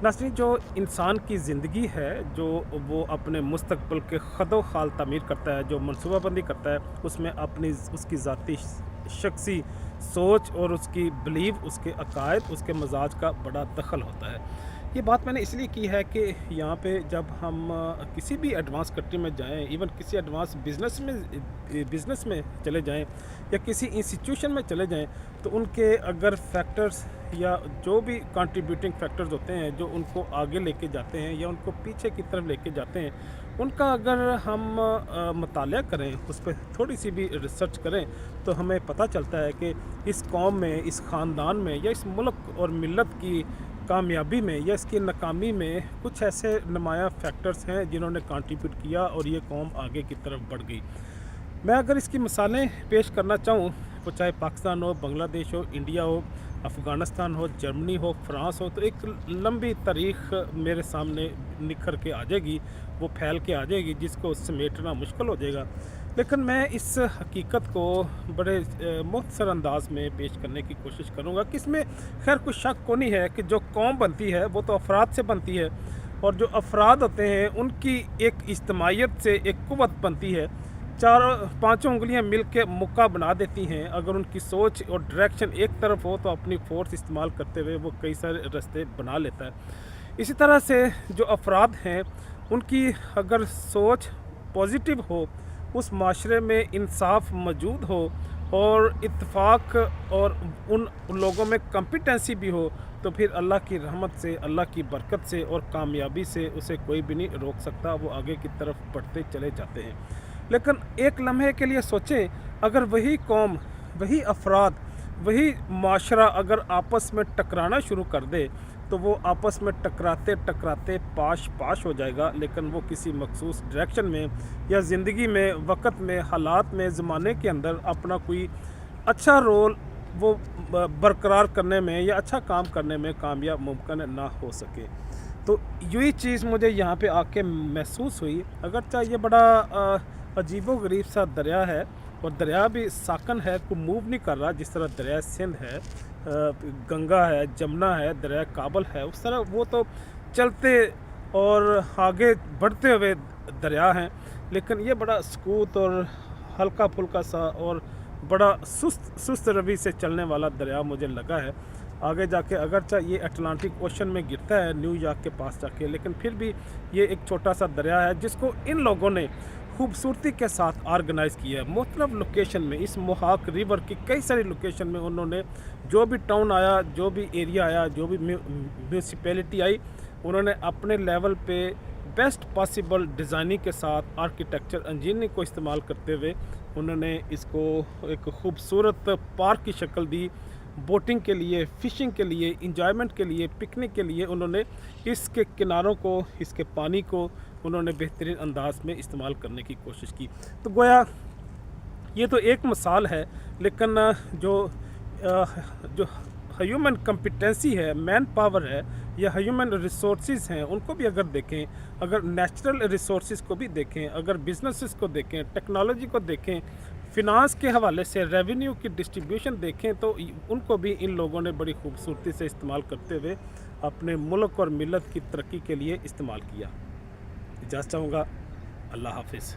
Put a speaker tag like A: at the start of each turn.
A: नाज़रीन, जो इंसान की ज़िंदगी है, जो वो अपने मुस्तक़बिल के ख़दो-ख़ाल तामीर करता है, जो मनसूबाबंदी करता है, उसमें अपनी उसकी ज़ाती शख़्सी सोच और उसकी बिलीव, उसके अक़ायद, उसके मज़ाज का बड़ा दख़ल होता है। ये बात मैंने इसलिए की है कि यहाँ पे जब हम किसी भी एडवांस कंट्री में जाएँ, इवन किसी एडवांस बिज़नेस में चले जाएँ या किसी इंस्टीट्यूशन में चले जाएँ, तो उनके अगर फैक्टर्स या जो भी कंट्रीब्यूटिंग फैक्टर्स होते हैं जो उनको आगे लेके जाते हैं या उनको पीछे की तरफ लेके जाते हैं, उनका अगर हम मतालिया करें, उस पे थोड़ी सी भी रिसर्च करें, तो हमें पता चलता है कि इस कौम में, इस ख़ानदान में या इस मुल्क और मिल्लत की कामयाबी में या इसकी नाकामी में कुछ ऐसे नुमायाँ फैक्टर्स हैं जिन्होंने कंट्रीब्यूट किया और ये कौम आगे की तरफ बढ़ गई। मैं अगर इसकी मिसालें पेश करना चाहूँ, वो चाहे पाकिस्तान हो, बांग्लादेश हो, इंडिया हो, अफ़गानिस्तान हो, जर्मनी हो, फ्रांस हो, तो एक लंबी तारीख़ मेरे सामने निखर के आ जाएगी, वो फैल के आ जाएगी, जिसको समेटना मुश्किल हो जाएगा। लेकिन मैं इस हकीकत को बड़े मुख्तसर अंदाज में पेश करने की कोशिश करूँगा कि इसमें खैर कुछ शक को नहीं है कि जो कौम बनती है वो तो अफराद से बनती है, और जो अफराद होते हैं उनकी एक इज्तमाहियत से एक क़ुव्वत बनती है। चारों पाँचों उँगलियां मिल के मुक्का बना देती हैं। अगर उनकी सोच और डायरेक्शन एक तरफ हो तो अपनी फ़ोर्स इस्तेमाल करते हुए वो कई सारे रास्ते बना लेता है। इसी तरह से जो अफराद हैं, उनकी अगर सोच पॉजिटिव हो, उस माशरे में इंसाफ मौजूद हो और इत्तेफाक और उन लोगों में कॉम्पिटेंसी भी हो, तो फिर अल्लाह की रहमत से, अल्लाह की बरकत से और कामयाबी से उसे कोई भी नहीं रोक सकता। वो आगे की तरफ बढ़ते चले जाते हैं। लेकिन एक लम्हे के लिए सोचें, अगर वही कौम, वही अफराद, वही माशरा अगर आपस में टकराना शुरू कर दे, तो वो आपस में टकराते टकराते पाश पाश हो जाएगा। लेकिन वो किसी मखसूस डायरेक्शन में या ज़िंदगी में, वक़्त में, हालात में, ज़माने के अंदर अपना कोई अच्छा रोल वो बरकरार करने में या अच्छा काम करने में कामयाब मुमकिन ना हो सके। तो यही चीज़ मुझे यहाँ पे आके महसूस हुई। अगरचे ये बड़ा अजीबो-गरीब सा दरिया है, और दरिया भी साकन है, को मूव नहीं कर रहा, जिस तरह दरिया सिंध है, गंगा है, जमुना है, दरिया काबल है, उस तरह वो तो चलते और आगे बढ़ते हुए दरिया हैं। लेकिन ये बड़ा सकूत और हल्का फुल्का सा और बड़ा सुस्त रवि से चलने वाला दरिया मुझे लगा है। आगे जाके अगरचे ये अटलांटिक ओशन में गिरता है न्यूयॉर्क के पास जाके, लेकिन फिर भी ये एक छोटा सा दरिया है जिसको इन लोगों ने खूबसूरती के साथ ऑर्गेनाइज़ किया है। मुख्तलिफ लोकेशन में, इस मोहाक रिवर की कई सारी लोकेशन में उन्होंने जो भी टाउन आया, जो भी एरिया आया, जो भी म्यूनसिपैलिटी आई, उन्होंने अपने लेवल पे बेस्ट पॉसिबल डिज़ाइनिंग के साथ आर्किटेक्चर इंजीनियरिंग को इस्तेमाल करते हुए उन्होंने इसको एक खूबसूरत पार्क की शक्ल दी। बोटिंग के लिए, फ़िशिंग के लिए, इंजॉयमेंट के लिए, पिकनिक के लिए उन्होंने इसके किनारों को, इसके पानी को उन्होंने बेहतरीन अंदाज में इस्तेमाल करने की कोशिश की। तो गोया ये तो एक मिसाल है, लेकिन जो ह्यूमन कॉम्पिटेंसी है, मैन पावर है या ह्यूमन रिसोर्सेज हैं, उनको भी अगर देखें, अगर नेचुरल रिसोर्सेज को भी देखें, अगर बिजनेसेस को देखें, टेक्नोलॉजी को देखें, फिनांस के हवाले से रेवेन्यू की डिस्ट्रीब्यूशन देखें, तो उनको भी इन लोगों ने बड़ी खूबसूरती से इस्तेमाल करते हुए अपने मुल्क और मिल्लत की तरक्की के लिए इस्तेमाल किया। इजाज़त चाहूँगा। अल्लाह हाफ़िज़।